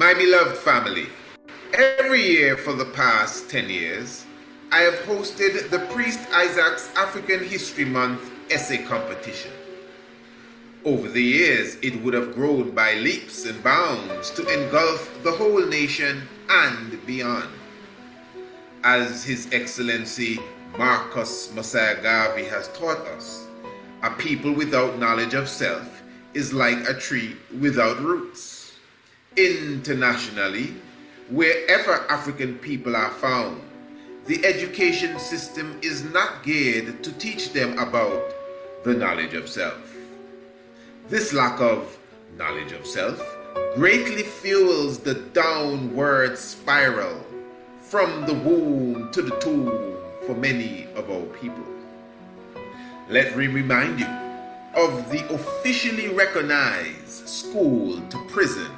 My beloved family, every year for the past 10 years, I have hosted the Priest Isaac's African History Month essay competition. Over the years, it would have grown by leaps and bounds to engulf the whole nation and beyond. As His Excellency Marcus Mosiah Garvey has taught us, a people without knowledge of self is like a tree without roots. Internationally, wherever African people are found, the education system is not geared to teach them about the knowledge of self. This lack of knowledge of self greatly fuels the downward spiral from the womb to the tomb for many of our people. Let me remind you of the officially recognized school to prison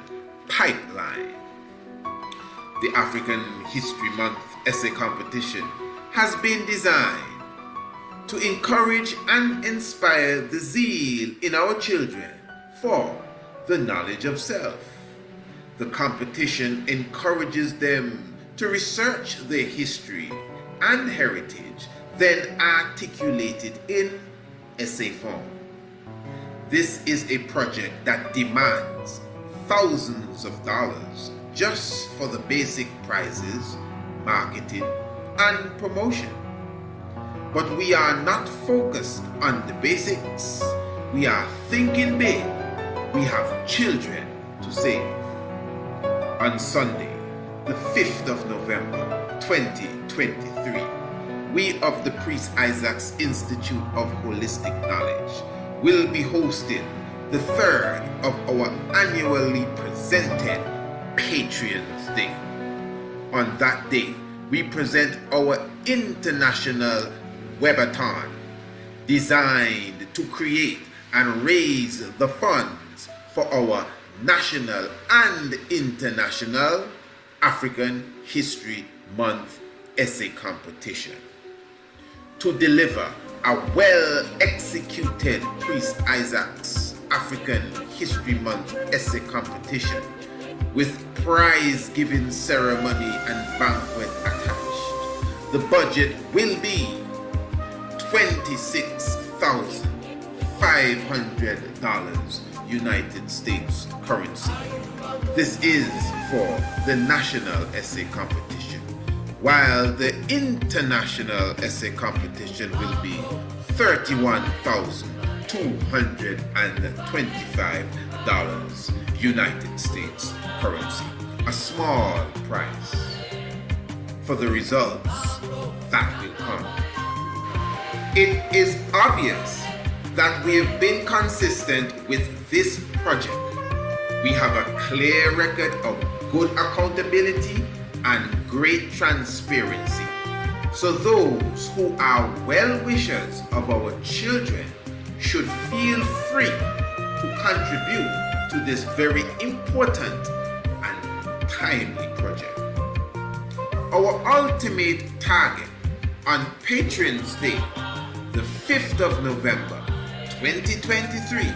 pipeline. The African History Month essay competition has been designed to encourage and inspire the zeal in our children for the knowledge of self. The competition encourages them to research their history and heritage, then articulate it in essay form. This is a project that demands thousands of dollars just for the basic prizes, marketing, and promotion. But we are not focused on the basics. We are thinking big. We have children to save. On Sunday, the 5th of November, 2023, we of the Priest Isaac's Institute of Holistic Knowledge will be hosting the third of our annually presented Patrons Day. On that day, we present our international webathon designed to create and raise the funds for our national and international African History Month essay competition. To deliver a well-executed Priest Isaac's African History Month essay competition with prize-giving ceremony and banquet attached, the budget will be $26,500 United States currency. This is for the national essay competition, while the international essay competition will be $31,225 United States currency, a small price for the results that will come. It is obvious that we have been consistent with this project. We have a clear record of good accountability and great transparency. So those who are well-wishers of our children should feel free to contribute to this very important and timely project. Our ultimate target on Patrons Day, the 5th of November, 2023,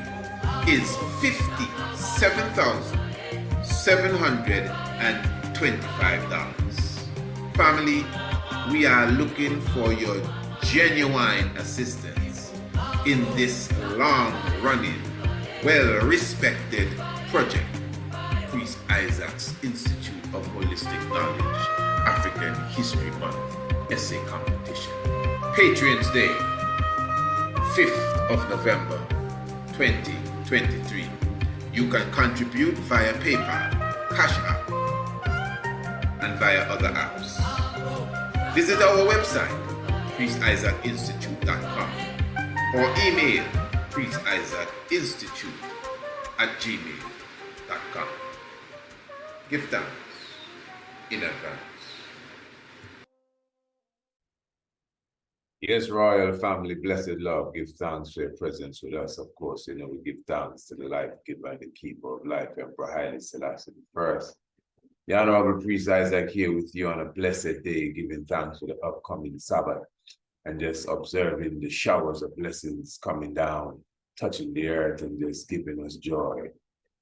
is $57,725. Family, we are looking for your genuine assistance in this long-running, well-respected project, Priest Isaac's Institute of Holistic Knowledge African History Month essay competition. Patrons Day, 5th of November, 2023. You can contribute via PayPal, CashApp, and via other apps. Visit our website, priestisaacinstitute.com, or email priestisaacinstitute@gmail.com. Give thanks in advance. Yes, royal family, blessed love, give thanks for your presence with us. Of course, we give thanks to the life giver and the keeper of life, Emperor Haile Selassie I. The Honorable Priest Isaac here with you on a blessed day, giving thanks for the upcoming Sabbath and just observing the showers of blessings coming down, touching the earth and just giving us joy.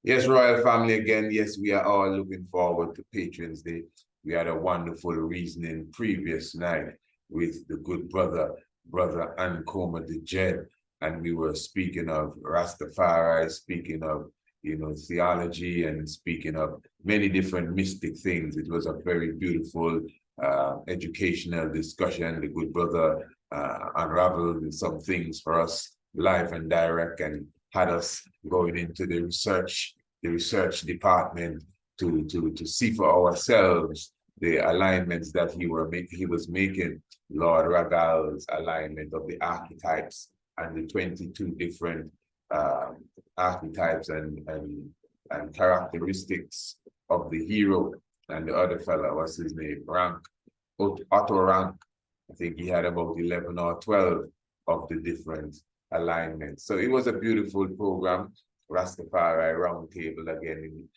Yes, Royal Family, again, yes, we are all looking forward to Patrons Day. We had a wonderful reasoning previous night with the good brother Ankoma the Jed, and we were speaking of Rastafari, speaking of, theology, and speaking of many different mystic things. It was a very beautiful educational discussion. The good brother unraveled some things for us live and direct, and had us going into the research department to see for ourselves the alignments that he was making. Lord Ragal's alignment of the archetypes and the 22 different archetypes and characteristics of the hero. And the other fella, what's his name? Otto Rank. I think he had about 11 or 12 of the different alignments. So it was a beautiful program. Rastafari Round Table again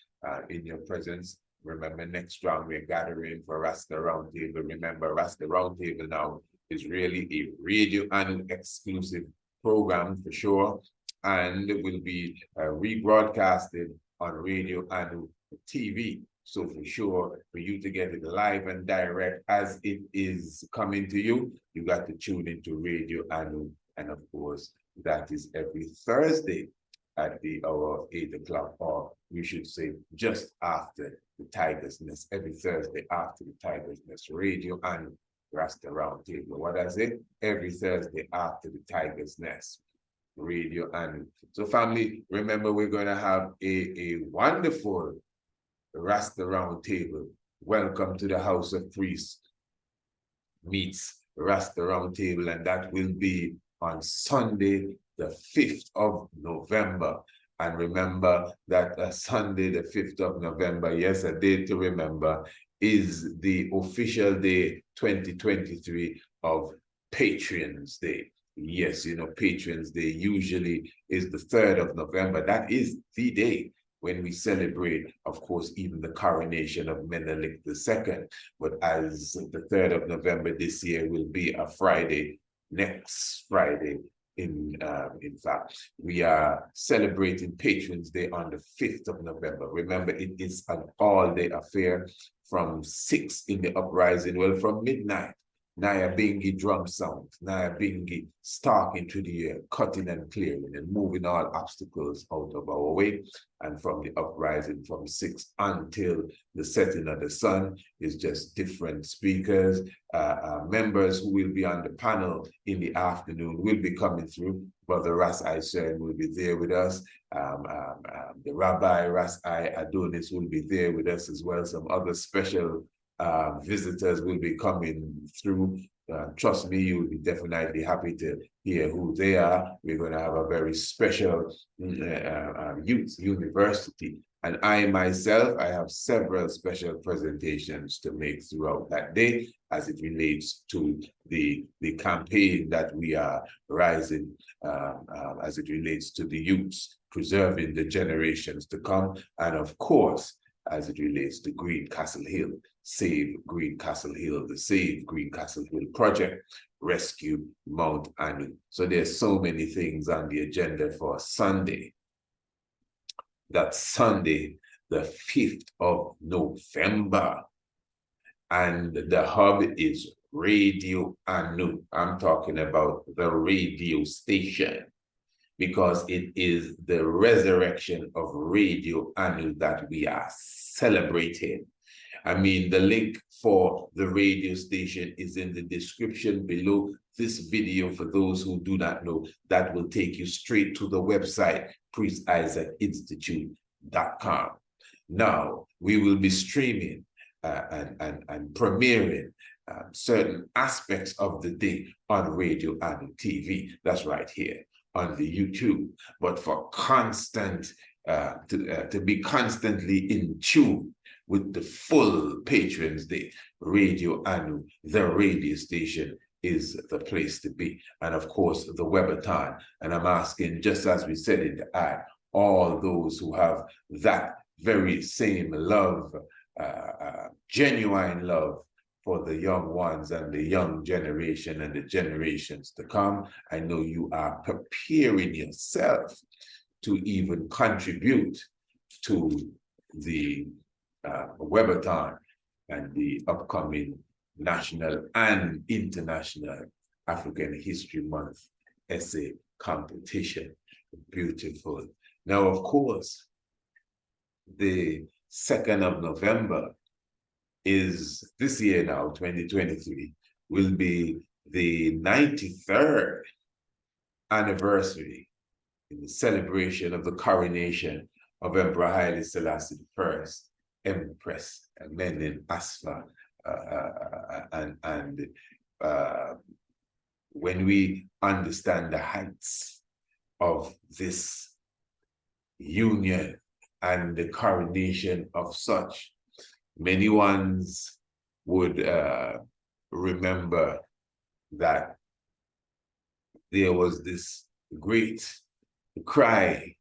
in your presence. Remember, next round we're gathering for Ras the Round Table. Remember, Ras the Round Table now is really a radio and exclusive program for sure, and it will be rebroadcasted on radio and TV. So for sure, for you to get it live and direct as it is coming to you, you got to tune into Radio Anu, and of course, that is every Thursday at the hour of 8 o'clock, or you should say just after the Tiger's Nest, every Thursday after the Tiger's Nest, Radio Anu, Ras the Round Table. What I say? Every Thursday after the Tiger's Nest, Radio Anu. So family, remember, we're going to have a wonderful Ras the Round Table. Welcome to the House of Priests meets Ras the Round Table, and that will be on Sunday, the 5th of November. And remember that Sunday, the 5th of November, yes, a day to remember, is the official day 2023 of Patrons Day. Yes, Patrons Day usually is the 3rd of November. That is the day when we celebrate, of course, even the coronation of Menelik II. But as the 3rd of November this year will be a Friday, next Friday, in fact, we are celebrating Patrons Day on the 5th of November. Remember, it is an all-day affair from 6 in the uprising, well, from midnight. Nyabingi drum sound, Nyabingi stalking through the air, cutting and clearing and moving all obstacles out of our way. And from the uprising from 6 until the setting of the sun is just different speakers. Members who will be on the panel in the afternoon will be coming through. Brother Ras I will be there with us. The Rabbi Ras I Adonis will be there with us as well. Some other special visitors will be coming through. Trust me, you'll be definitely happy to hear who they are. We're going to have a very special youth university. And I myself, I have several special presentations to make throughout that day as it relates to the campaign that we are rising, as it relates to the youths, preserving the generations to come. And of course, as it relates to Greencastle Hill, Save Greencastle Hill, the Save Greencastle Hill project, Rescue Mount Anu. So there's so many things on the agenda for Sunday. That's Sunday, the 5th of November. And the hub is Radio Anu. I'm talking about the radio station, because it is the resurrection of Radio Anu that we are celebrating. I mean, the link for the radio station is in the description below this video. For those who do not know, that will take you straight to the website, priestisaacinstitute.com. Now, we will be streaming and premiering certain aspects of the day on Radio Anu TV. That's right here on the YouTube. But for constant, to be constantly in tune with the full Patrons Day, Radio Anu, the radio station, is the place to be. And of course, the Webathon. And I'm asking, just as we said in the ad, all those who have that very same love, genuine love for the young ones and the young generation and the generations to come. I know you are preparing yourself to even contribute to the webathon and the upcoming National and International African History Month essay competition. Beautiful. Now, of course, the 2nd of November is this year now, 2023, will be the 93rd anniversary in the celebration of the coronation of Emperor Haile Selassie I, Empress Menin Asfa. When we understand the heights of this union and the coronation of such, many ones would remember that there was this great cry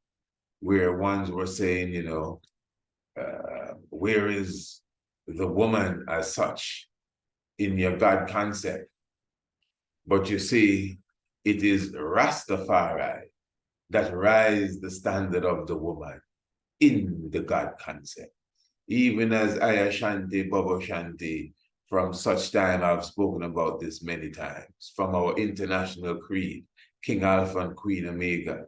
where ones were saying, you know, where is the woman as such in your God concept? But you see, it is Rastafari that rise the standard of the woman in the God concept. Even as Aya Shanti, Baba Shanti, from such time I've spoken about this many times, from our international creed, King Alpha and Queen Omega,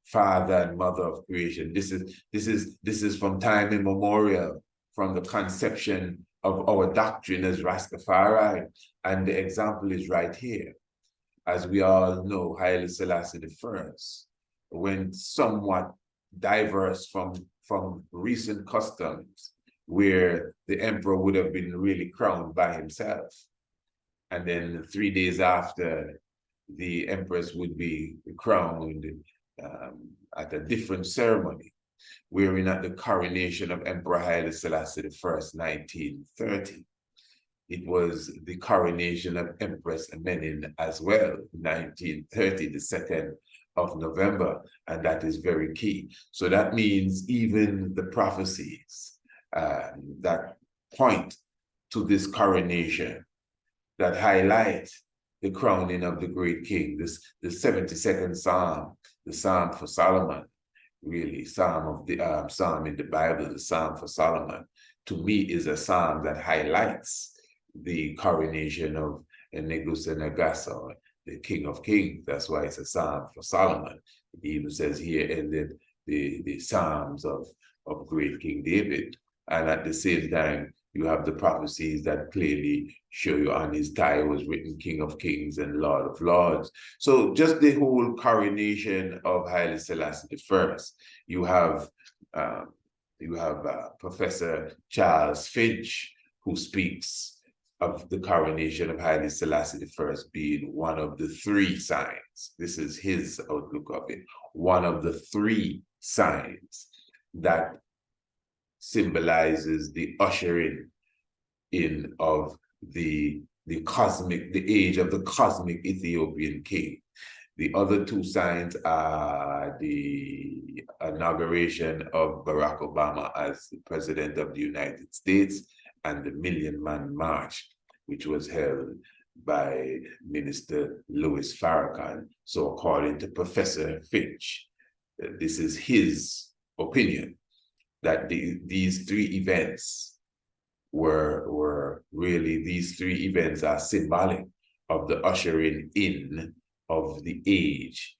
Father and Mother of creation. This is from time immemorial, from the conception of our doctrine as Rastafari, and the example is right here. As we all know, Haile Selassie I went somewhat diverse from recent customs, where the emperor would have been really crowned by himself. And then 3 days after, the empress would be crowned at a different ceremony, wherein at the coronation of Emperor Haile Selassie I, 1930. It was the coronation of Empress Menin as well, 1930, the 2nd of November, and that is very key. So that means even the prophecies that point to this coronation, that highlight the crowning of the great king, the 72nd Psalm, the Psalm for Solomon, really, Psalm in the Bible, the Psalm for Solomon, to me is a psalm that highlights the coronation of Nebuchadnezzar, the King of Kings. That's why it's a psalm for Solomon. It even says here ended the psalms of great King David. And at the same time, you have the prophecies that clearly show you on his tie was written King of Kings and Lord of Lords. So just the whole coronation of Haile Selassie I. You have Professor Charles Finch, who speaks of the coronation of Haile Selassie I being one of the 3 signs. This is his outlook of it. One of the 3 signs that symbolizes the ushering in of the age of the cosmic Ethiopian king. The other 2 signs are the inauguration of Barack Obama as the President of the United States and the Million Man March, which was held by Minister Louis Farrakhan. So according to Professor Finch, this is his opinion, that these 3 events were really, these 3 events are symbolic of the ushering in of the age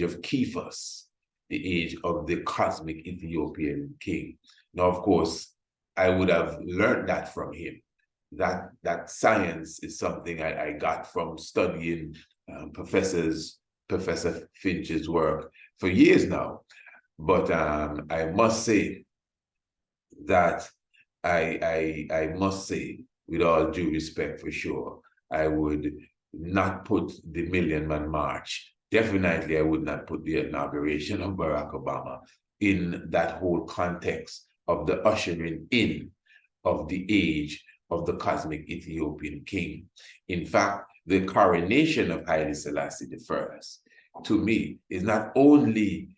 of Kephas, the age of the cosmic Ethiopian king. Now, of course, I would have learned that from him. That science is something I got from studying Professor Finch's work for years now. But I must say that I must say, with all due respect for sure, I would not put the Million Man March. Definitely, I would not put the inauguration of Barack Obama in that whole context of the ushering in of the age of the cosmic Ethiopian king. In fact, the coronation of Haile Selassie I, to me, is not only,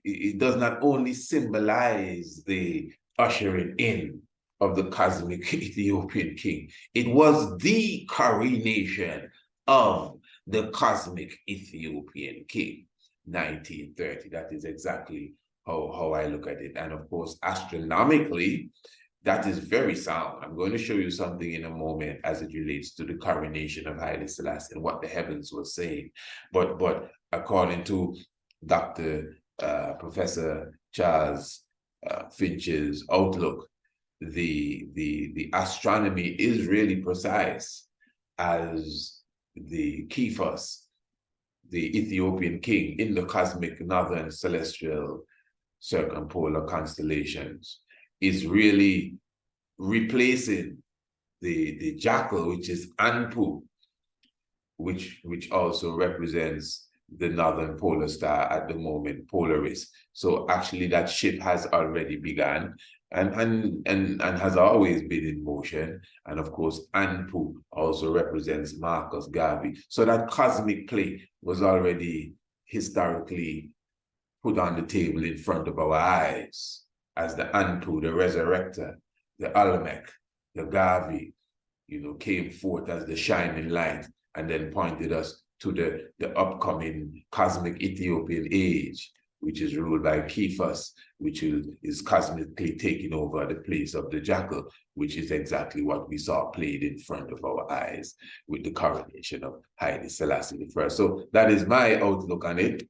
it does not only symbolize the ushering in of the cosmic Ethiopian king, it was the coronation of the cosmic Ethiopian king, 1930. That is exactly how I look at it. And of course, astronomically, that is very sound. I'm going to show you something in a moment as it relates to the coronation of Haile Selassie and what the heavens were saying. But according to Dr. Professor Charles Finch's outlook, the astronomy is really precise, as the Kephas, the Ethiopian king in the cosmic northern celestial circumpolar constellations, is really replacing the jackal, which is Anpu, which also represents the northern polar star at the moment, Polaris. So actually that ship has already begun and has always been in motion. And of course, Anpu also represents Marcus Garvey. So that cosmic play was already historically put on the table in front of our eyes as the Anpu, the resurrector, the Olmec, the Garvey, came forth as the shining light and then pointed us to the upcoming cosmic Ethiopian age, which is ruled by Kephas, which is cosmically taking over the place of the jackal, which is exactly what we saw played in front of our eyes with the coronation of Haile Selassie I. So that is my outlook on it.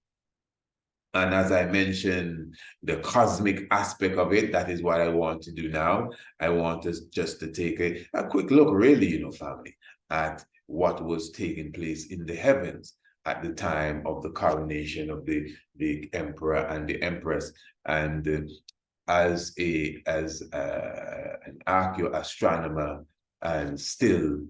And as I mentioned, the cosmic aspect of it, that is what I want to do now. I want us just to take a quick look, really, family, at what was taking place in the heavens at the time of the coronation of the emperor and the empress. And as an archaeoastronomer and still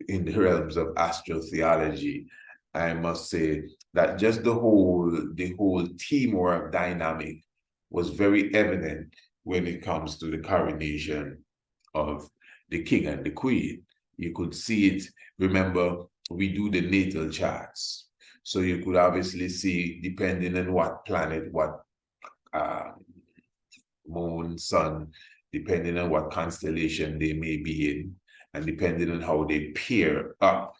in the realms of astrotheology, I must say that just the whole teamwork dynamic was very evident when it comes to the coronation of the king and the queen. You could see it. Remember, we do the natal charts. So you could obviously see, depending on what planet, what moon, sun, depending on what constellation they may be in, and depending on how they pair up.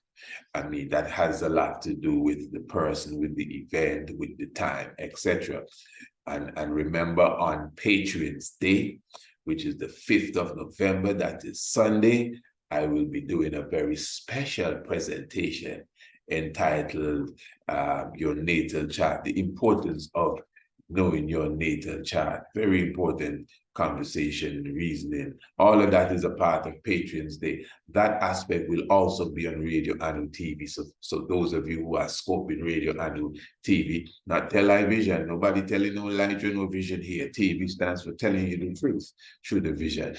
I mean, that has a lot to do with the person, with the event, with the time, etc. And remember, on Patreon's Day, which is the 5th of November, that is Sunday, I will be doing a very special presentation entitled Your Natal Chart, the importance of knowing your natal chart. Very important conversation, reasoning. All of that is a part of Patreon's Day. That aspect will also be on Radio Anu TV. So those of you who are scoping Radio Anu TV, not television, nobody telling no light or no vision here. TV stands for telling you the truth through the vision.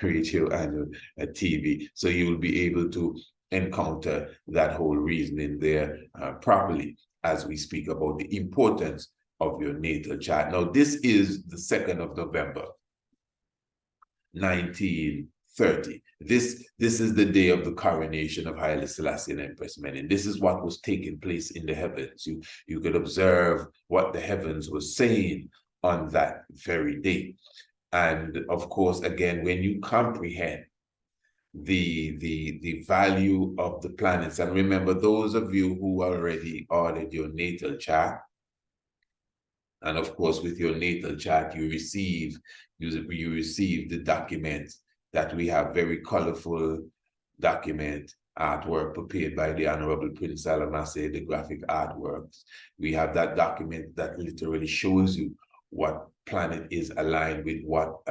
Radio Anu TV. So you will be able to encounter that whole reasoning there properly as we speak about the importance of your natal chart. Now, this is the 2nd of November, 1930. This is the day of the coronation of Haile Selassie and Empress Menen. This is what was taking place in the heavens. You could observe what the heavens were saying on that very day. And of course, again, when you comprehend the value of the planets, and remember, those of you who already ordered your natal chart, and of course, with your natal chart, you receive the document that we have, very colorful document, artwork prepared by the Honorable Prince Alamase, the graphic artworks. We have that document that literally shows you what planet is aligned with what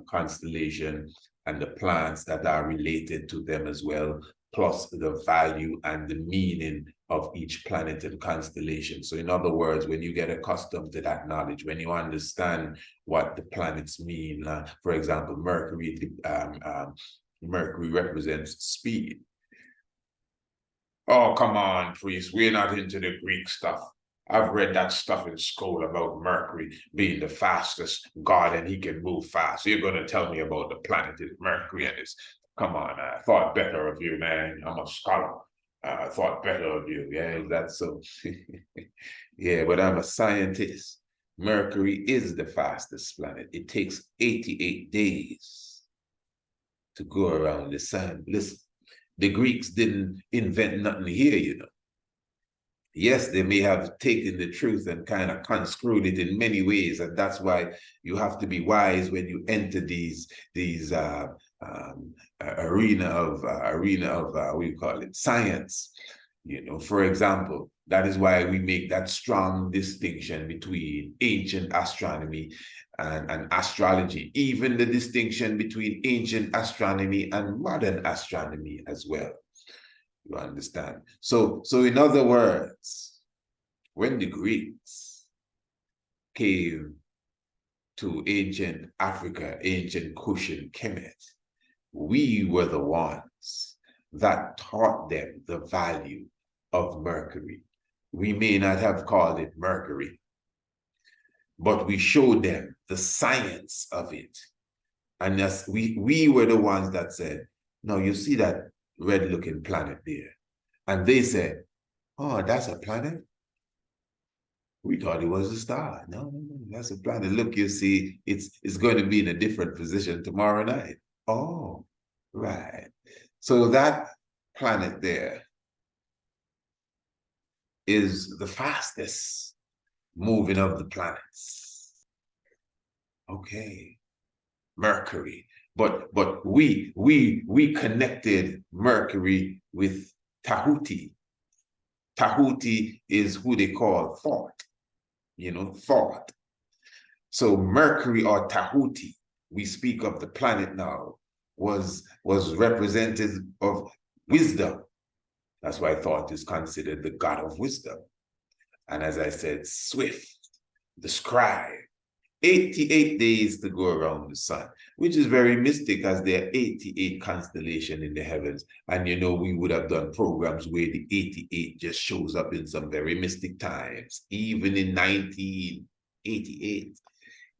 constellation, and the plants that are related to them as well, plus the value and the meaning of each planet and constellation. So in other words, when you get accustomed to that knowledge, when you understand what the planets mean, for example, Mercury, Mercury represents speed. Oh, come on, priest, we're not into the Greek stuff. I've read that stuff in school about Mercury being the fastest god and he can move fast. So you're going to tell me about the planet is Mercury and it's, come on, I thought better of you, man. I'm a scholar. I thought better of you. Yeah, that's so. Yeah, but I'm a scientist. Mercury is the fastest planet. It takes 88 days to go around the sun. Listen, the Greeks didn't invent nothing here, yes, they may have taken the truth and kind of conscrewed it in many ways, and that's why you have to be wise when you enter these arena of what do you call it, science. You know, for example, that is why we make that strong distinction between ancient astronomy and astrology, even the distinction between ancient astronomy and modern astronomy as well. You understand? So in other words, when the Greeks came to ancient Africa, ancient Kush and Kemet, we were the ones that taught them the value of Mercury. We may not have called it Mercury, but we showed them the science of it. And yes, we were the ones that said, no, you see that red looking planet there. And they said, oh, that's a planet? We thought it was a star. No, that's a planet. Look, you see, it's going to be in a different position tomorrow night. Oh, right. So that planet there is the fastest moving of the planets. Okay, Mercury. But we connected Mercury with Tahuti. Tahuti is who they call thought. You know, thought. So Mercury or Tahuti, we speak of the planet now, was representative of wisdom. That's why thought is considered the god of wisdom. And as I said, swift, the scribe. 88 days to go around the sun, which is very mystic, as there are 88 constellations in the heavens. And you know, we would have done programs where the 88 just shows up in some very mystic times, even in 1988.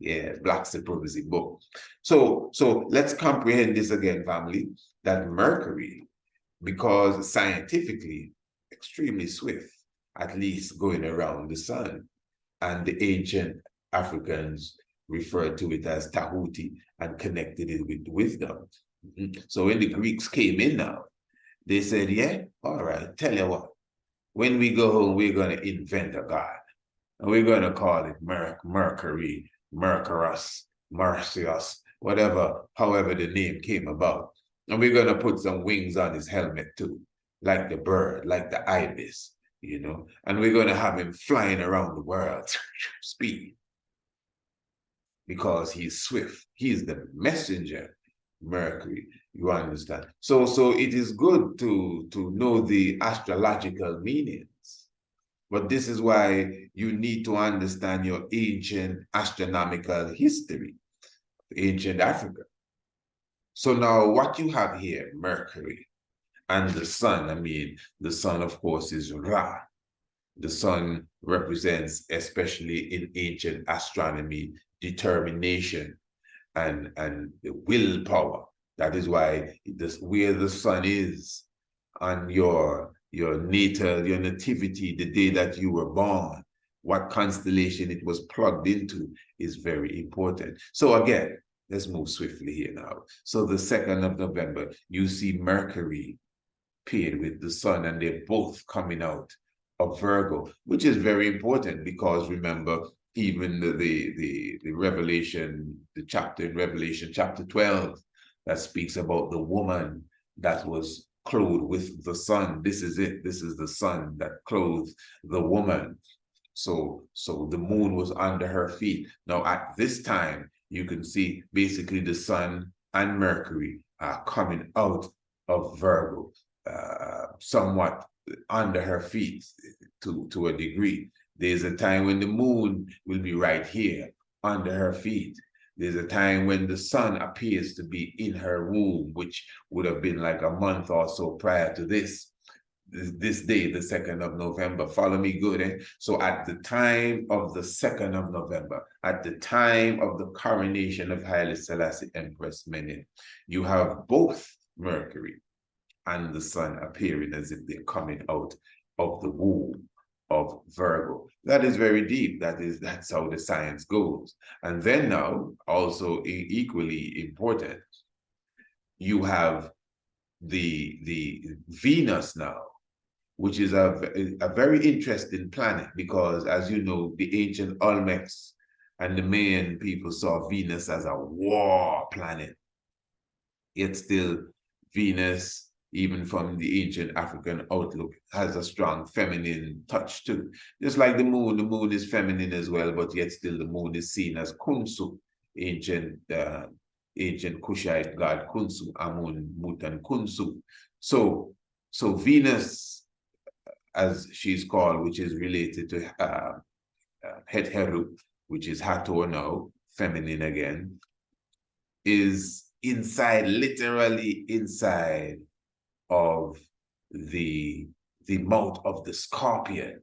Yeah, Black Supremacy book. So let's comprehend this again, family, that Mercury, because scientifically extremely swift, at least going around the sun, and the ancient Africans referred to it as Tahuti and connected it with wisdom. So when the Greeks came in now, they said, yeah, all right, tell you what, when we go home, we're going to invent a god. And we're going to call it Mercury, Mercurus, Marcius, whatever, however the name came about. And we're going to put some wings on his helmet too, like the bird, like the ibis, you know, and we're going to have him flying around the world, speed, because he's swift. He's the messenger, Mercury, you understand? So it is good to know the astrological meanings, but this is why you need to understand your ancient astronomical history, ancient Africa. So now what you have here, Mercury, and the sun, I mean, the sun, of course, is Ra. The sun represents, especially in ancient astronomy, determination and the willpower. That is why where the sun is on your nativity, the day that you were born, what constellation it was plugged into is very important. So again, let's move swiftly here now. So the 2nd of November, you see Mercury paired with the sun, and they're both coming out of Virgo, which is very important because remember, even the Revelation, the chapter in Revelation, chapter 12, that speaks about the woman that was clothed with the sun. This is it. This is the sun that clothed the woman. So the moon was under her feet. Now at this time, you can see basically the sun and Mercury are coming out of Virgo, somewhat under her feet to a degree. There's a time when the moon will be right here under her feet. There's a time when the sun appears to be in her womb, which would have been like a month or so prior to this day, the 2nd of November. Follow me good, eh? So at the time of the 2nd of November, at the time of the coronation of Haile Selassie Empress Menen, you have both Mercury and the sun appearing as if they're coming out of the womb of Virgo. That is very deep. That's how the science goes. And then now, also equally important, you have the Venus now which is a very interesting planet because, as you know, the ancient Olmecs and the Mayan people saw Venus as a war planet. Yet still, Venus, even from the ancient African outlook, has a strong feminine touch too. Just like the moon is feminine as well, but yet still the moon is seen as Khonsu, ancient Kushite god Khonsu, Amun, Mut, and Khonsu. So Venus, as she's called, which is related to Het Heru, which is Hathor now, feminine again, is inside, literally inside of the mouth of the scorpion.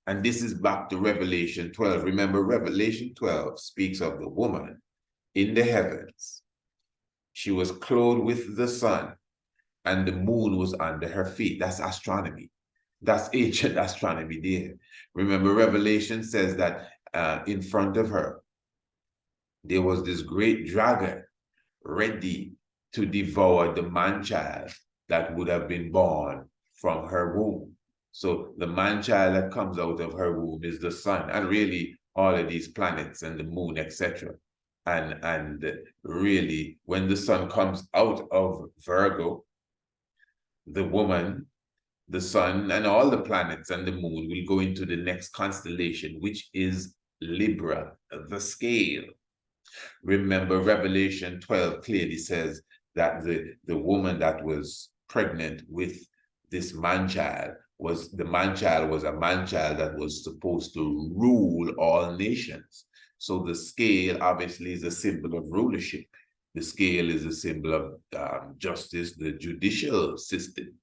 And this is back to Revelation 12. Remember, Revelation 12 speaks of the woman in the heavens. She was clothed with the sun, and the moon was under her feet. That's astronomy. That's ancient astronomy there. Remember, Revelation says that in front of her, there was this great dragon ready to devour the man-child that would have been born from her womb. So the man-child that comes out of her womb is the sun, and really all of these planets and the moon, etc. And really, when the sun comes out of Virgo, the woman, the sun, and all the planets and the moon will go into the next constellation, which is Libra, the scale. Remember, Revelation 12 clearly says that the woman that was pregnant with this man-child was a man-child that was supposed to rule all nations. So the scale obviously is a symbol of rulership. The scale is a symbol of justice, the judicial system,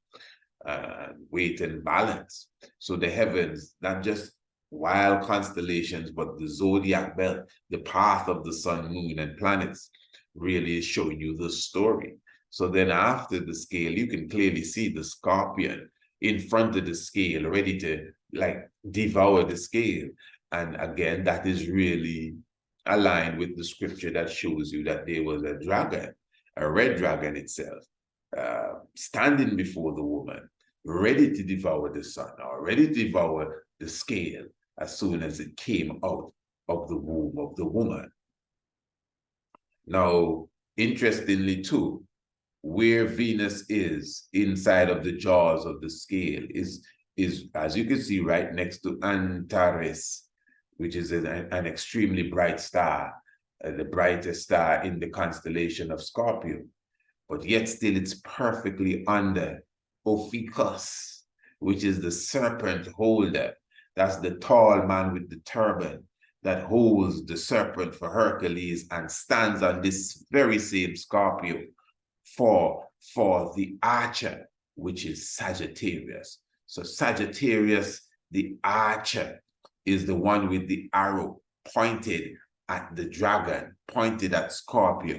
weight and balance. So the heavens, not just wild constellations, but the zodiac belt, the path of the sun, moon, and planets, really is showing you the story. So then after the scale, you can clearly see the scorpion in front of the scale, ready to like devour the scale. And again, that is really aligned with the scripture that shows you that there was a dragon, a red dragon itself, standing before the woman, ready to devour the sun, or ready to devour the scale as soon as it came out of the womb of the woman. Now, interestingly too, where Venus is inside of the jaws of the scale is as you can see, right next to Antares, which is an extremely bright star, the brightest star in the constellation of Scorpio. But yet still it's perfectly under Ophiuchus, which is the serpent holder. That's the tall man with the turban that holds the serpent for Hercules and stands on this very same Scorpio for the archer, which is Sagittarius. So Sagittarius, the archer, is the one with the arrow pointed at the dragon, pointed at Scorpio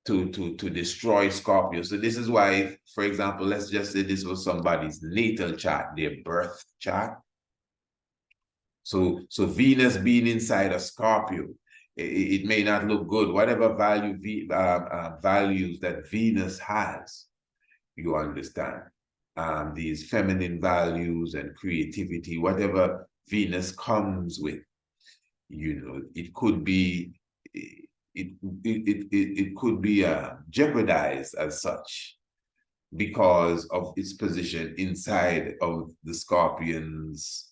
to destroy Scorpio. So this is why, for example, let's just say this was somebody's natal chart, their birth chart. So Venus being inside a Scorpio, it may not look good. Whatever values that Venus has, you understand. These feminine values and creativity, whatever Venus comes with, you know, it could be jeopardized as such because of its position inside of the Scorpion's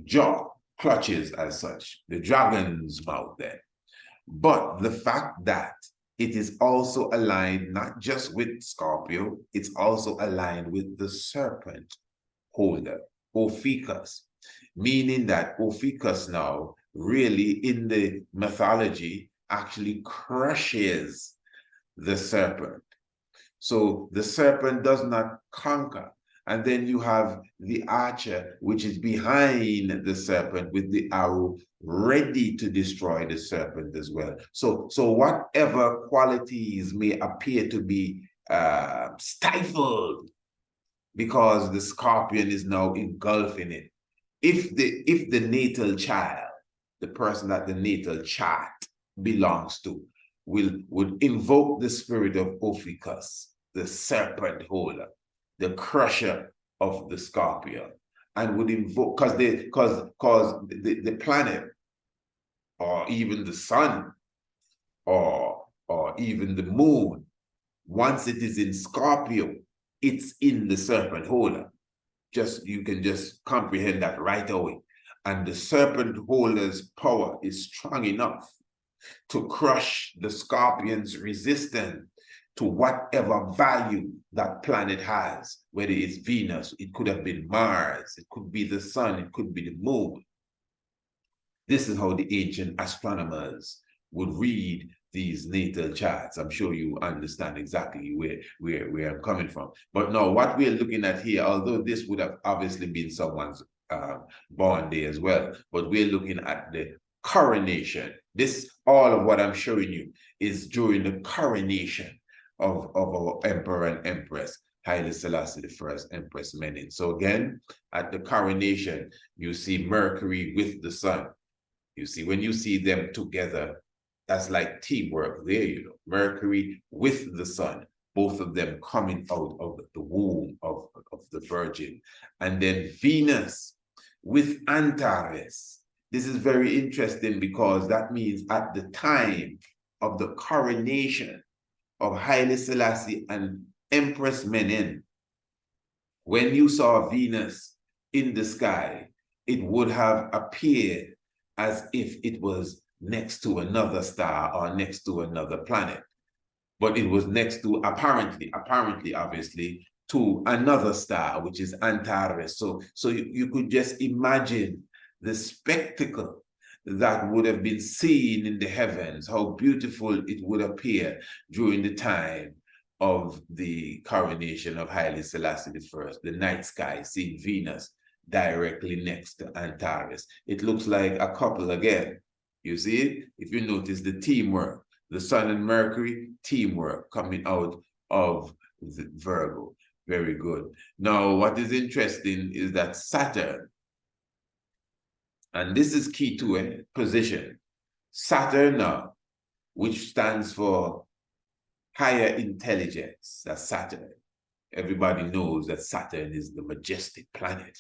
jaw, clutches as such, the dragon's mouth there. But the fact that it is also aligned not just with Scorpio, it's also aligned with the serpent holder, Ophiuchus, meaning that Ophiuchus now really in the mythology actually crushes the serpent. So the serpent does not conquer. And then you have the archer, which is behind the serpent with the arrow ready to destroy the serpent as well. So whatever qualities may appear to be stifled because the scorpion is now engulfing it. If the natal child, the person that the natal chart belongs to, would invoke the spirit of Ophiuchus, the serpent holder, the crusher of the Scorpio and would invoke, because the planet, or even the sun, or even the moon, once it is in Scorpio, it's in the serpent holder. You can just comprehend that right away. And the serpent holder's power is strong enough to crush the scorpion's resistance to whatever value that planet has, whether it's Venus, it could have been Mars, it could be the sun, it could be the moon. This is how the ancient astronomers would read these natal charts. I'm sure you understand exactly where I'm coming from. But now what we're looking at here, although this would have obviously been someone's born day as well, but we're looking at the coronation. All of what I'm showing you is during the coronation of our emperor and empress, Haile Selassie I, Empress Menen. So again, at the coronation, you see Mercury with the sun. You see, when you see them together, that's like teamwork there, you know. Mercury with the sun, both of them coming out of the womb of the Virgin. And then Venus with Antares. This is very interesting because that means at the time of the coronation of Haile Selassie and Empress Menen, when you saw Venus in the sky, it would have appeared as if it was next to another star or next to another planet. But it was next to, apparently, obviously, to another star, which is Antares. So you could just imagine the spectacle that would have been seen in the heavens, how beautiful it would appear during the time of the coronation of Haile Selassie I, the night sky, seeing Venus directly next to Antares. It looks like a couple again. You see it? If you notice the teamwork, the sun and Mercury, teamwork coming out of the Virgo. Very good. Now, what is interesting is that Saturn, and this is key to a position, Saturn now, which stands for higher intelligence, that's Saturn. Everybody knows that Saturn is the majestic planet,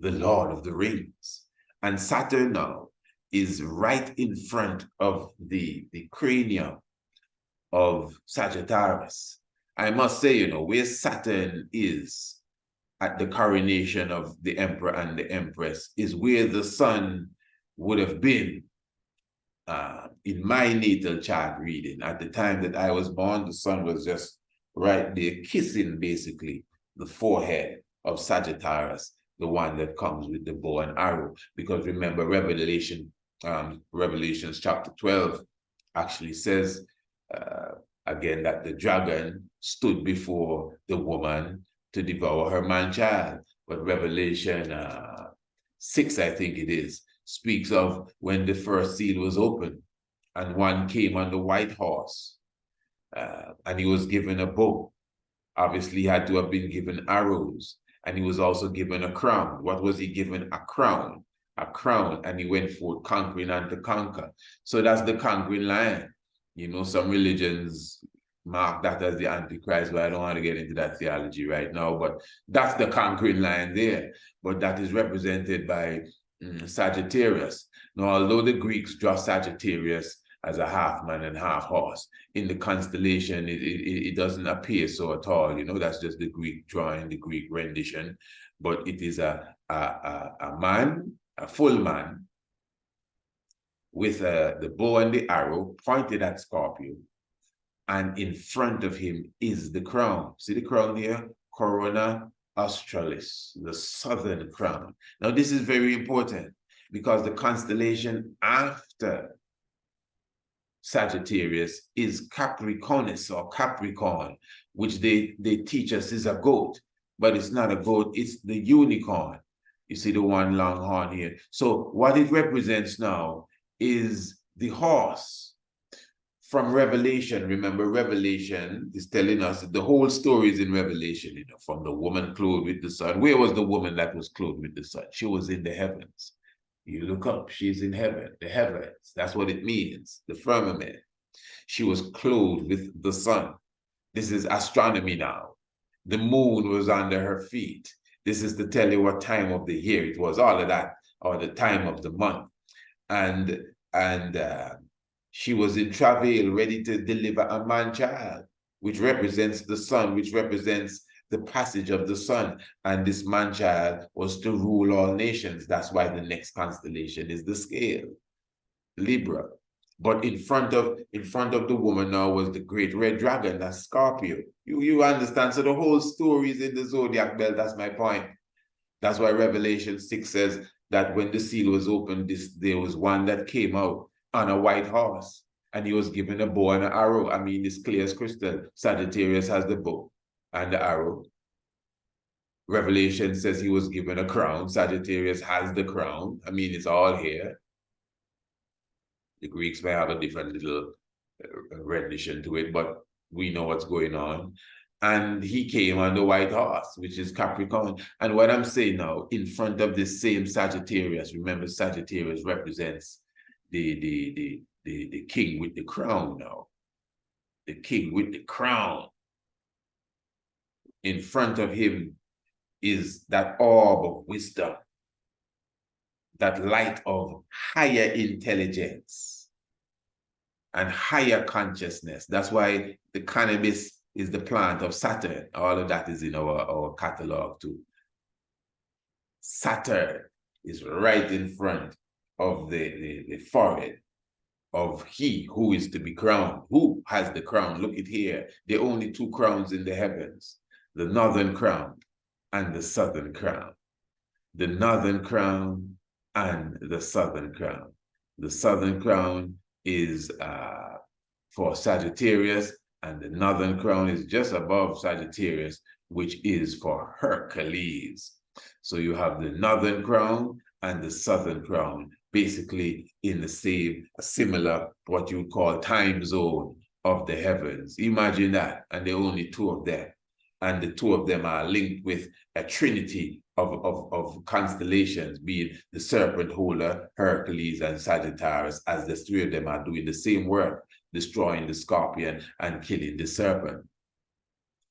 the Lord of the Rings. And Saturn now is right in front of the cranium of Sagittarius. I must say, you know, where Saturn is at the coronation of the emperor and the empress is where the sun would have been in my natal chart reading. At the time that I was born, the sun was just right there kissing basically the forehead of Sagittarius, the one that comes with the bow and arrow. Because remember, Revelations chapter 12 actually says again that the dragon stood before the woman to devour her man-child. But Revelation 6, I think it is, speaks of when the first seal was opened and one came on the white horse and he was given a bow. Obviously, he had to have been given arrows, and he was also given a crown. What was he given? A crown. A crown, and he went forth conquering and to conquer. So that's the conquering lion. You know, some religions mark that as the Antichrist, but I don't want to get into that theology right now, but that's the conquering lion there. But that is represented by Sagittarius. Now, although the Greeks draw Sagittarius as a half man and half horse, in the constellation, it doesn't appear so at all. You know, that's just the Greek drawing, the Greek rendition. But it is a man, a full man, with the bow and the arrow pointed at Scorpio. And in front of him is the crown. See the crown here? Corona Australis, the southern crown. Now, this is very important because the constellation after Sagittarius is Capricornus or Capricorn, which they teach us is a goat, but it's not a goat, it's the unicorn. You see the one long horn here. So what it represents now is the horse from Revelation. Remember, Revelation is telling us that the whole story is in Revelation, you know, from the woman clothed with the sun. Where was the woman that was clothed with the sun? She was in the heavens. You look up, she's in heaven, the heavens. That's what it means, the firmament. She was clothed with the sun. This is astronomy now. The moon was under her feet. This is to tell you what time of the year it was, all of that, or the time of the month. And she was in travail, ready to deliver a man-child, which represents the sun, which represents the passage of the sun. And this man-child was to rule all nations. That's why the next constellation is the scale, Libra. But in front of the woman now was the great red dragon, that's Scorpio. You understand? So the whole story is in the zodiac belt. That's my point. That's why Revelation 6 says that when the seal was opened, there was one that came out on a white horse, and he was given a bow and an arrow. I mean, it's clear as crystal. Sagittarius has the bow and the arrow. Revelation says he was given a crown. Sagittarius has the crown. I mean, it's all here. The Greeks may have a different little rendition to it, but we know what's going on. And he came on the white horse, which is Capricorn. And what I'm saying now, in front of the same Sagittarius, remember Sagittarius represents the king with the crown now. The king with the crown. In front of him is that orb of wisdom, that light of higher intelligence and higher consciousness. That's why the cannabis is the plant of Saturn. All of that is in our catalog too. Saturn is right in front of the forehead of he who is to be crowned. Who has the crown? Look at here. There are only two crowns in the heavens, the northern crown and the southern crown. The northern crown and the southern crown. The southern crown is for Sagittarius, and the northern crown is just above Sagittarius, which is for Hercules. So you have the northern crown and the southern crown, basically in the same, similar, what you would call time zone of the heavens. Imagine that, and there are only two of them. And the two of them are linked with a trinity of constellations, being the serpent holder, Hercules, and Sagittarius, as the three of them are doing the same work, destroying the scorpion and killing the serpent.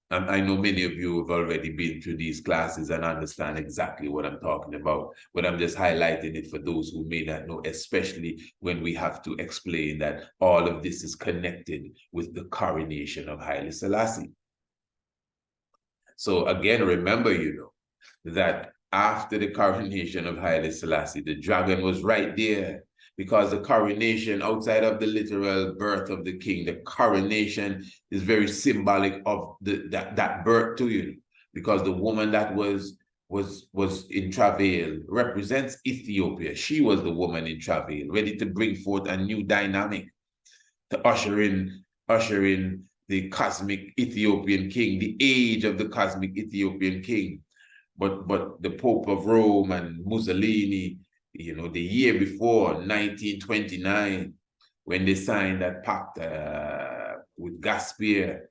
And I know many of you have already been through these classes and understand exactly what I'm talking about, but I'm just highlighting it for those who may not know, especially when we have to explain that all of this is connected with the coronation of Haile Selassie. So again, remember, that after the coronation of Haile Selassie, the dragon was right there, because the coronation, outside of the literal birth of the king, the coronation is very symbolic of that birth to you, because the woman that was in travail represents Ethiopia. She was the woman in travail, ready to bring forth a new dynamic, to usher in the cosmic Ethiopian king, the age of the cosmic Ethiopian king. But the Pope of Rome and Mussolini, the year before, 1929, when they signed that pact with Gaspia,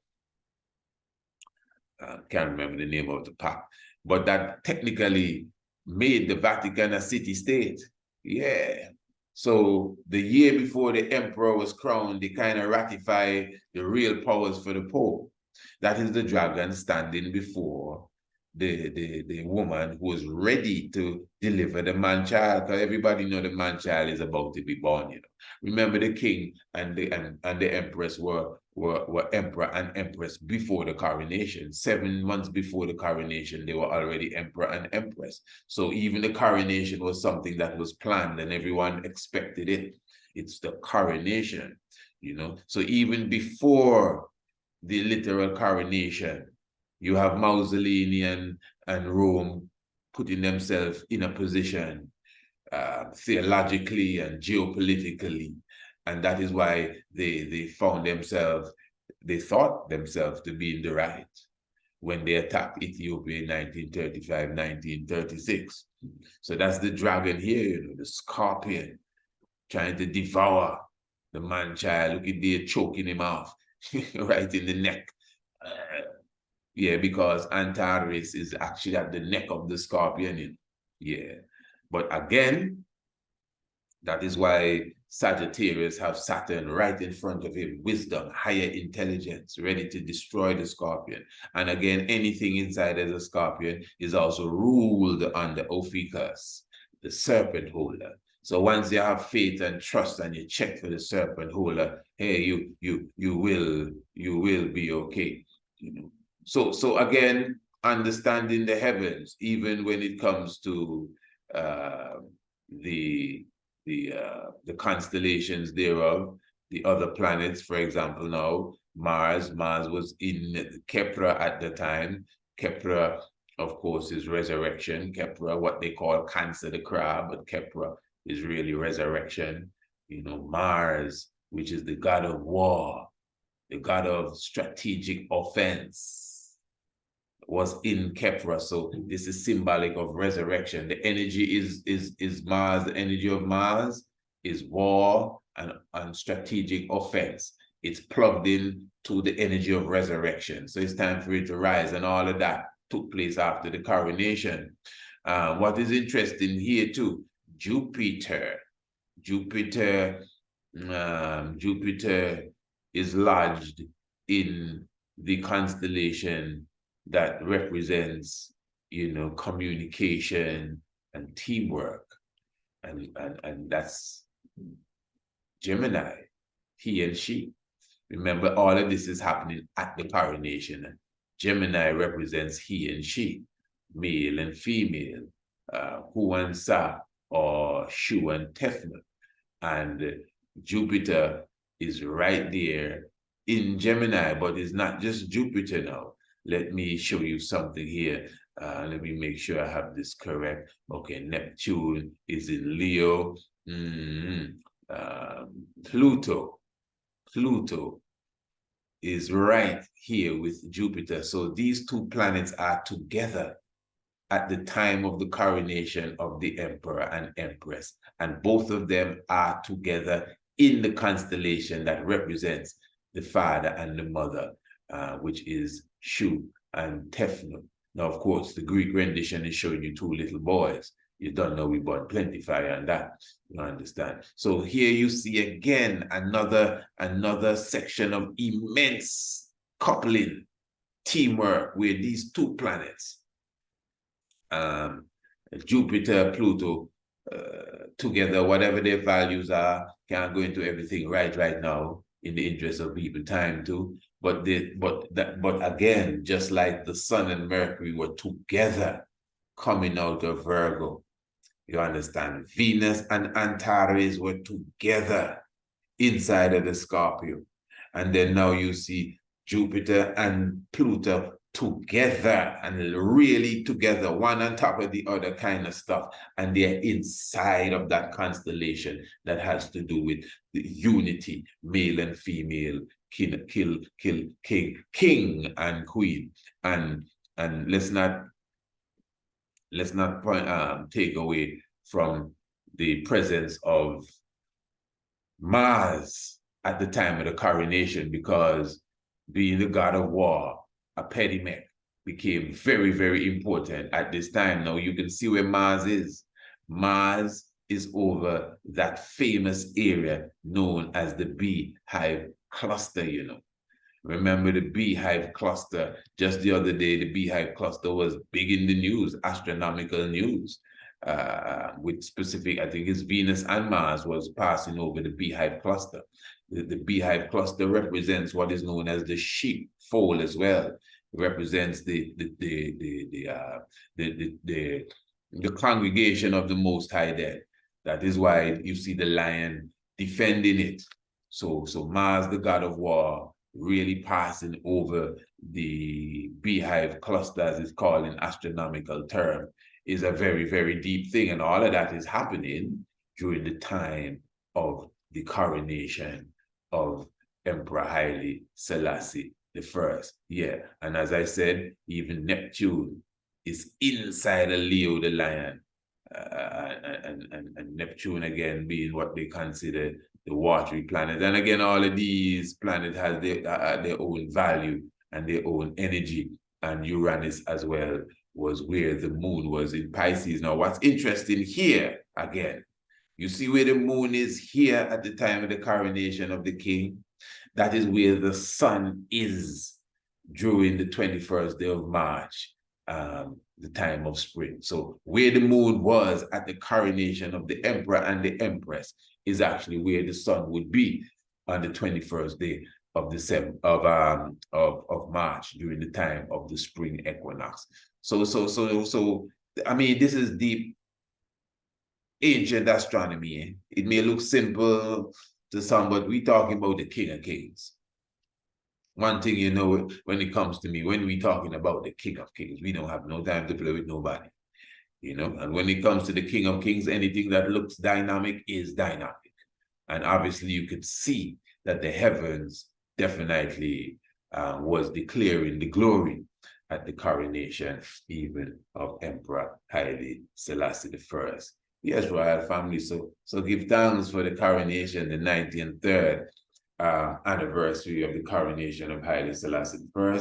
I can't remember the name of the pact, but that technically made the Vatican a city-state. Yeah. So the year before the emperor was crowned, they kind of ratified the real powers for the Pope. That is the dragon standing before the woman who was ready to deliver the man-child, because everybody know the man-child is about to be born. Remember, the king and the empress were emperor and empress before the coronation. 7 months before the coronation, they were already emperor and empress. So even the coronation was something that was planned and everyone expected it. It's the coronation, So even before the literal coronation, you have Mussolini and Rome putting themselves in a position theologically and geopolitically. And that is why they thought themselves to be in the right when they attacked Ethiopia in 1935, 1936. So that's the dragon here, the scorpion, trying to devour the man-child. Look at there, choking him off right in the neck. Yeah, because Antares is actually at the neck of the scorpion. Yeah. But again, that is why Sagittarius have Saturn right in front of him, wisdom, higher intelligence, ready to destroy the Scorpion. And again, anything inside as a Scorpion is also ruled under Ophiuchus, the serpent holder. So once you have faith and trust and you check for the serpent holder, hey, you will be okay. You know. So again, understanding the heavens, even when it comes to the constellations thereof, the other planets, for example, now Mars was in Kepra at the time. Kepra, of course, is resurrection. Kepra, what they call Cancer the crab, but Kepra is really resurrection. You know, Mars, which is the god of war, the god of strategic offense, was in Kepra. So this is symbolic of resurrection. The energy is Mars. The energy of Mars is war and strategic offense. It's plugged in to the energy of resurrection. So it's time for it to rise, and all of that took place after the coronation. What is interesting here too, Jupiter is lodged in the constellation that represents, you know, communication and teamwork, and that's Gemini, he and she. Remember, all of this is happening at the coronation. Gemini represents he and she, male and female, Hu and Sa, or Shu and Tefnut. And Jupiter is right there in Gemini, but it's not just Jupiter now. Let me show you something here. Let me make sure I have this correct. Okay, Neptune is in Leo. Pluto is right here with Jupiter. So these two planets are together at the time of the coronation of the emperor and empress. And both of them are together in the constellation that represents the father and the mother, which is Shu and Tefnut. Now, of course, the Greek rendition is showing you two little boys. You don't know we born plenty fire and that, you understand. So here you see again another section of immense coupling, teamwork, where these two planets, Jupiter, Pluto, together, whatever their values are, can't go into everything right now in the interest of people time too. But again, just like the Sun and Mercury were together coming out of Virgo, you understand, Venus and Antares were together inside of the Scorpio. And then now you see Jupiter and Pluto together, and really together, one on top of the other kind of stuff. And they're inside of that constellation that has to do with the unity, male and female, king and queen. And let's not take away from the presence of Mars at the time of the coronation, because being the god of war, a pediment, became very, very important at this time. Now you can see where Mars is. Mars is over that famous area known as the Beehive Cluster, you know. Remember the Beehive Cluster? Just the other day, the Beehive Cluster was big in the news, astronomical news, with specific, I think it's Venus and Mars was passing over the Beehive Cluster. The Beehive Cluster represents what is known as the sheepfold as well. It represents the congregation of the Most High there. That is why you see the lion defending it. So Mars, the god of war, really passing over the Beehive Cluster, as it's called in astronomical term, is a very, very deep thing. And all of that is happening during the time of the coronation of Emperor Haile Selassie I. Yeah, and as I said, even Neptune is inside of Leo the lion. And Neptune, again, being what they consider the watery planet. And again, all of these planets have their own value and their own energy. And Uranus as well was where the moon was in Pisces. Now, what's interesting here, again, You see where the moon is here at the time of the coronation of the king? That is where the sun is during the 21st day of March, the time of spring. So where the moon was at the coronation of the emperor and the empress is actually where the sun would be on the 21st day of March during the time of the spring equinox. So I mean, this is deep ancient astronomy. It may look simple to some, but we're talking about the King of Kings. One thing you know, when it comes to me, when we're talking about the King of Kings, we don't have no time to play with nobody. You know, and when it comes to the King of Kings, anything that looks dynamic is dynamic. And obviously you could see that the heavens definitely was declaring the glory at the coronation even of Emperor Haile Selassie I. Yes, royal family. So give thanks for the coronation, the 93rd anniversary of the coronation of Haile Selassie I.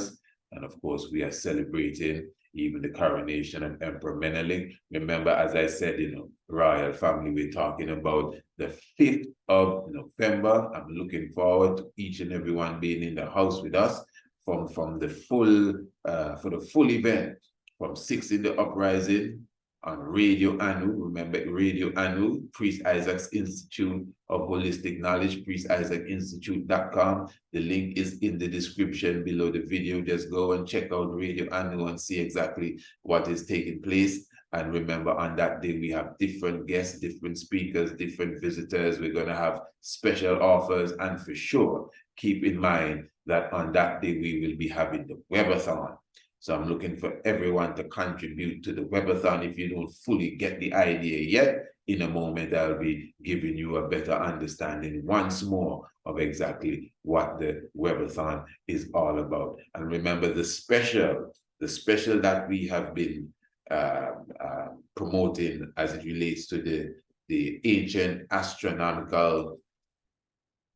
And of course, we are celebrating even the coronation of Emperor Menelik. Remember, as I said, you know, royal family, we're talking about the 5th of November. I'm looking forward to each and everyone being in the house with us from the full, for the full event, from 6 in the uprising, on Radio Anu. Remember, Radio Anu, Priest Isaac's Institute of Holistic Knowledge, priestisaacinstitute.com. The link is in the description below the video. Just go and check out Radio Anu and see exactly what is taking place. And remember, on that day, we have different guests, different speakers, different visitors. We're going to have special offers. And for sure, keep in mind that on that day, we will be having the webathon. So I'm looking for everyone to contribute to the webathon. If you don't fully get the idea yet, in a moment, I'll be giving you a better understanding once more of exactly what the webathon is all about. And remember the special that we have been promoting as it relates to the Ancient Astronomical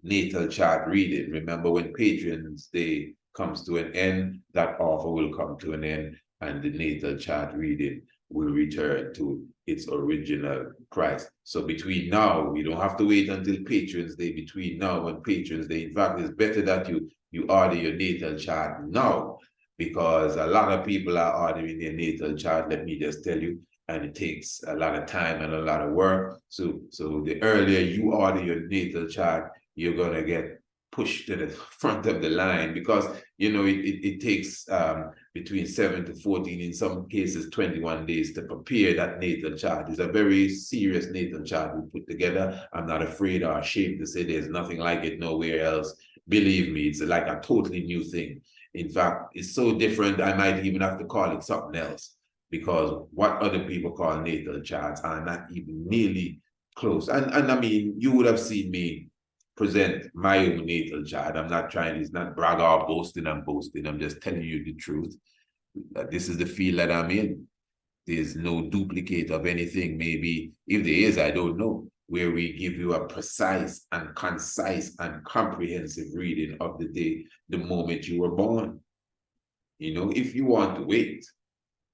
Natal Chart Reading. Remember, when Patrons Day comes to an end, that offer will come to an end, and the natal chart reading will return to its original price. So between now, we don't have to wait until Patrons Day. Between now and Patrons Day, in fact, it's better that you order your natal chart now, because a lot of people are ordering their natal chart, let me just tell you, and it takes a lot of time and a lot of work. So the earlier you order your natal chart, you're gonna get pushed to the front of the line, because you know it takes between 7 to 14, in some cases 21 days to prepare that natal chart. It's a very serious natal chart we put together. I'm not afraid or ashamed to say there's nothing like it nowhere else. Believe me, it's like a totally new thing. In fact, it's so different, I might even have to call it something else, because what other people call natal charts are not even nearly close. And I mean, you would have seen me present my own natal chart. I'm not trying, it's not brag or boasting, I'm just telling you the truth. This is the field that I'm in. There's no duplicate of anything. Maybe if there is, I don't know, where we give you a precise and concise and comprehensive reading of the day, the moment you were born. You know, if you want to wait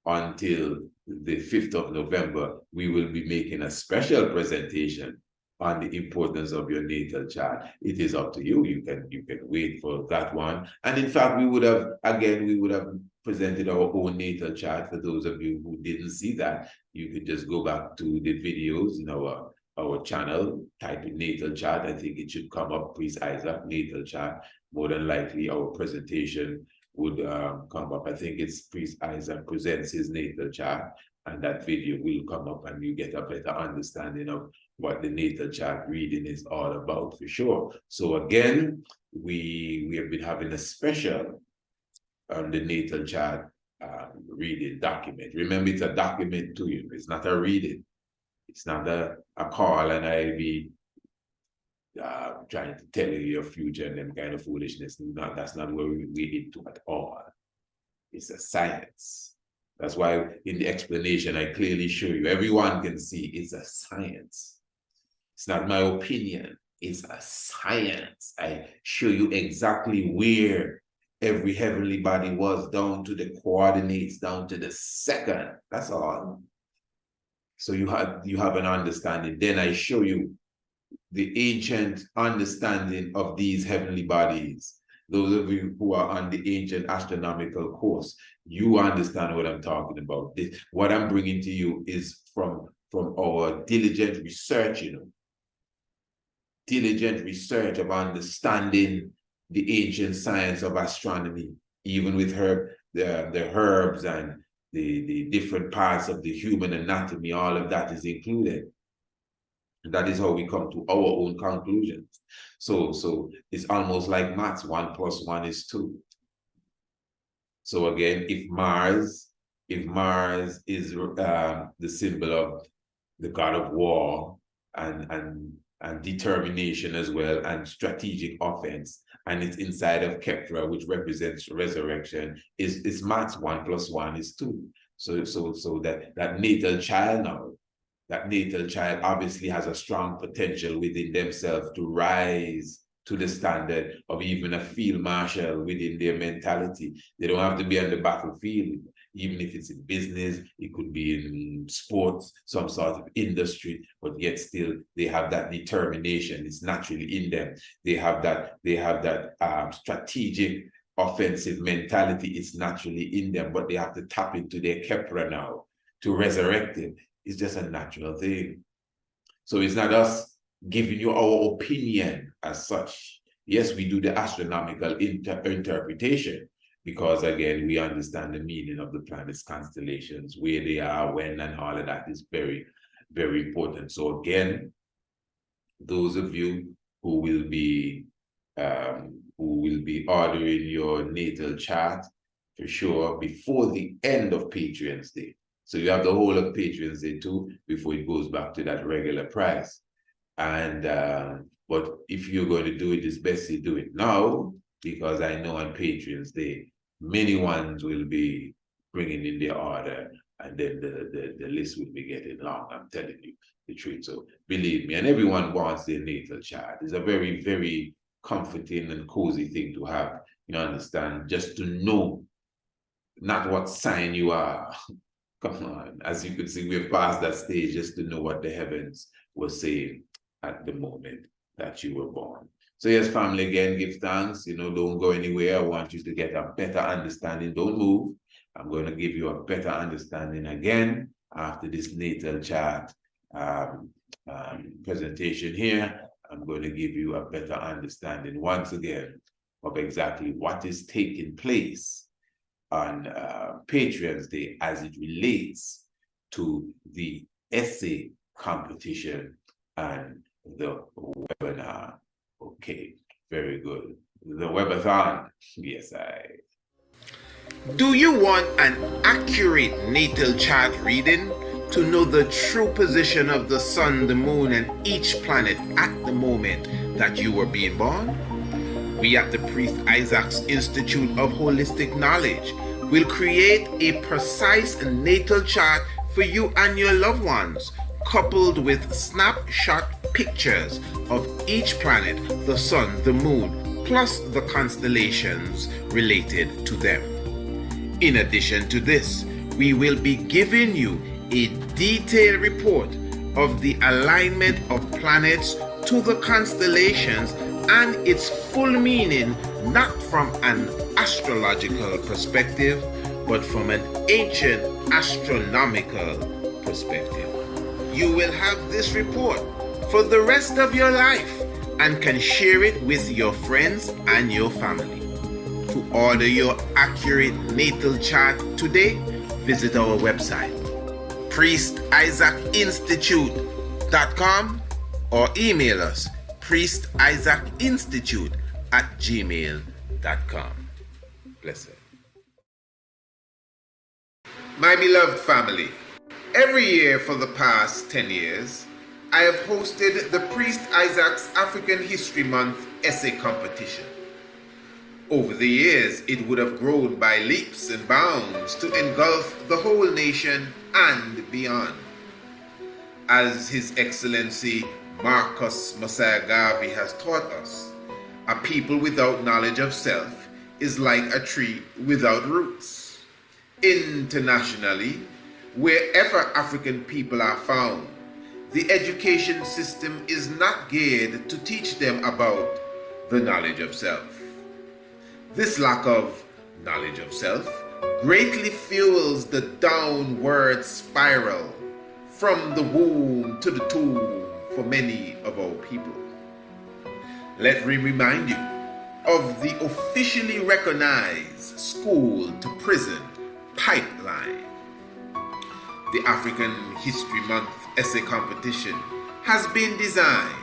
until the 5th of November, we will be making a special presentation on the importance of your natal chart. It is up to you. You can wait for that one. And in fact, we would have presented our own natal chart. For those of you who didn't see that, you could just go back to the videos in our channel, type in natal chart. I think it should come up, Priest Isaac, natal chart. More than likely, our presentation would come up. I think it's Priest Isaac presents his natal chart, and that video will come up, and you get a better understanding of what the natal chart reading is all about, for sure. So again, we have been having a special on the natal chart reading document. Remember, it's a document to you. It's not a reading. It's not a call, and I'll be trying to tell you your future and them kind of foolishness. That's not where we're into at all. It's a science. That's why in the explanation, I clearly show you, everyone can see it's a science. It's not my opinion, it's a science. I show you exactly where every heavenly body was, down to the coordinates, down to the second. That's all. So you have an understanding. Then I show you the ancient understanding of these heavenly bodies. Those of you who are on the Ancient Astronomical Course, you understand what I'm talking about. What I'm bringing to you is from our diligent research, diligent research of understanding the ancient science of astronomy, even with the herbs and the different parts of the human anatomy. All of that is included. That is how we come to our own conclusions. So it's almost like maths. 1 + 1 is 2. So again, if Mars is the symbol of the god of war and determination as well, and strategic offense, and it's inside of Kepra, which represents resurrection, is maths. 1 + 1 is 2. So that natal child now, that natal child obviously has a strong potential within themselves to rise to the standard of even a field marshal within their mentality. They don't have to be on the battlefield, even if it's in business, it could be in sports, some sort of industry, but yet still they have that determination. It's naturally in them. They have that strategic offensive mentality. It's naturally in them, but they have to tap into their Kepra now to resurrect it. It's just a natural thing. So it's not us giving you our opinion as such. Yes, we do the astronomical interpretation because, again, we understand the meaning of the planets, constellations, where they are, when, and all of that is very, very important. So again, those of you who will be ordering your natal chart, for sure, before the end of Patreon's Day. So you have the whole of Patreon's Day too, before it goes back to that regular price. And but if you're going to do it, it's best you do it now, because I know on Patreon's Day, many ones will be bringing in their order, and then the list will be getting long. I'm telling you the truth. So believe me, and everyone wants their natal chart. It's a very, very comforting and cozy thing to have. You understand? Just to know not what sign you are. Come on, as you can see, we're past that stage, just to know what the heavens were saying at the moment that you were born. So yes, family, again, give thanks. Don't go anywhere. I want you to get a better understanding. Don't move. I'm going to give you a better understanding again after this natal chart presentation here. I'm going to give you a better understanding once again of exactly what is taking place on Patreon's Day as it relates to the essay competition and the webinar. Okay, very good. The webathon. Yes, Do you want an accurate natal chart reading to know the true position of the sun, the moon, and each planet at the moment that you were being born? We at the Priest Isaac's Institute of Holistic Knowledge will create a precise natal chart for you and your loved ones, coupled with snapshot pictures of each planet, the sun, the moon, plus the constellations related to them. In addition to this, we will be giving you a detailed report of the alignment of planets to the constellations and its full meaning, not from an astrological perspective, but from an ancient astronomical perspective. You will have this report for the rest of your life and can share it with your friends and your family. To order your accurate natal chart today, visit our website, priestisaacinstitute.com, or email us, priestisaacinstitute@gmail.com. Blessed. My beloved family, every year for the past 10 years, I have hosted the Priest Isaac's African History Month essay competition. Over the years, it would have grown by leaps and bounds to engulf the whole nation and beyond. As His Excellency Marcus Mosiah Garvey has taught us, a people without knowledge of self is like a tree without roots. Internationally, Wherever African people are found, the education system is not geared to teach them about the knowledge of self. This lack of knowledge of self greatly fuels the downward spiral from the womb to the tomb for many of our people. Let me remind you of the officially recognized school to prison pipeline. The African History Month essay competition has been designed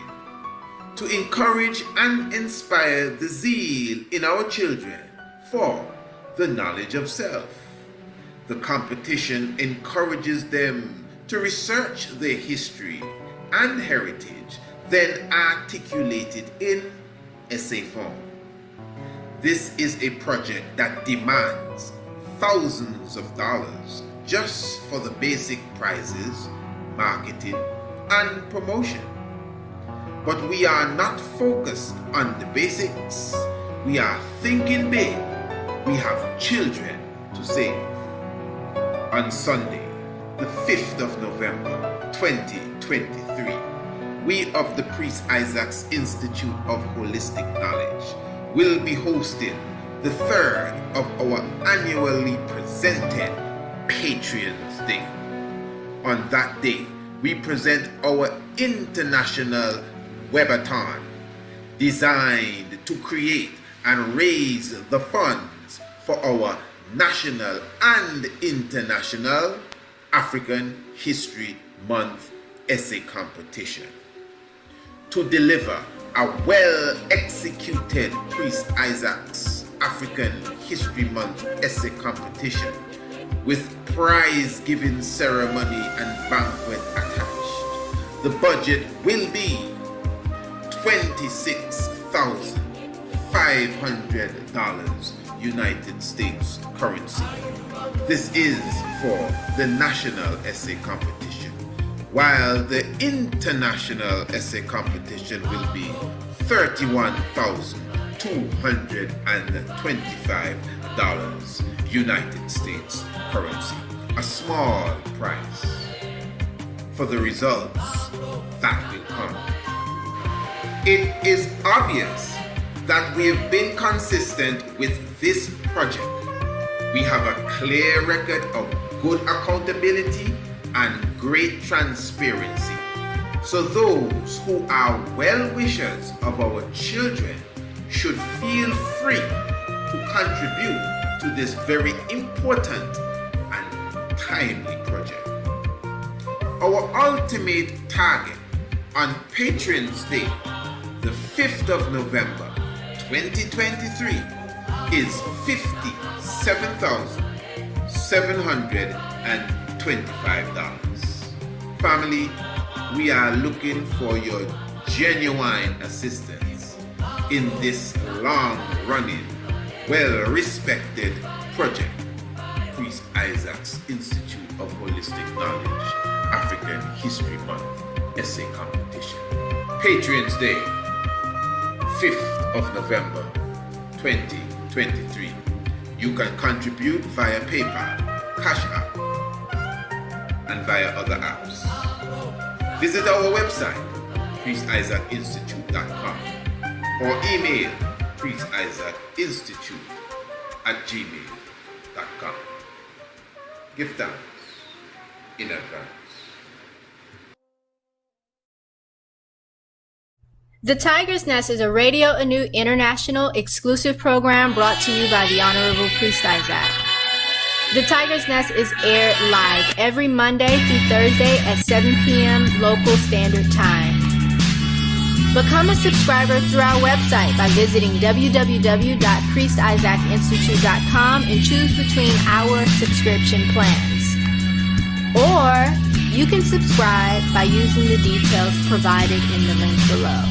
to encourage and inspire the zeal in our children for the knowledge of self. The competition encourages them to research their history and heritage, then articulate it in essay form. This is a project that demands thousands of dollars just for the basic prizes, marketing, and promotion. But we are not focused on the basics. We are thinking big. We have children to save. On Sunday, the 5th of November, 2023, we of the Priest Isaac's Institute of Holistic Knowledge will be hosting the third of our annually presented Patrons Day. On that day, we present our international webathon designed to create and raise the funds for our national and international African History Month essay competition. To deliver a well-executed Priest Isaac's African History Month essay competition with prize-giving ceremony and banquet attached, the budget will be $26,500 United States currency. This is for the national essay competition, while the international essay competition will be $31,225 United States currency, a small price for the results that will come. It is obvious that we have been consistent with this project. We have a clear record of good accountability and great transparency. So those who are well-wishers of our children should feel free to contribute to this very important and timely project. Our ultimate target on Patrons Day, the 5th of November, 2023, is $57,725. Family, we are looking for your genuine assistance in this long-running, well-respected project, Priest Isaac's Institute of Holistic Knowledge African History Month Essay Competition. Patrons Day, 5th of November, 2023. You can contribute via PayPal, CashApp, and via other apps. Visit our website, priestisaacinstitute.com, or email priestisaacinstitute@gmail.com. Give thanks in advance. The Tiger's Nest is a Radio Anu International exclusive program brought to you by the Honorable Priest Isaac. The Tiger's Nest is aired live every Monday through Thursday at 7 p.m. local standard time. Become a subscriber through our website by visiting www.priestisaacinstitute.com and choose between our subscription plans. Or you can subscribe by using the details provided in the link below.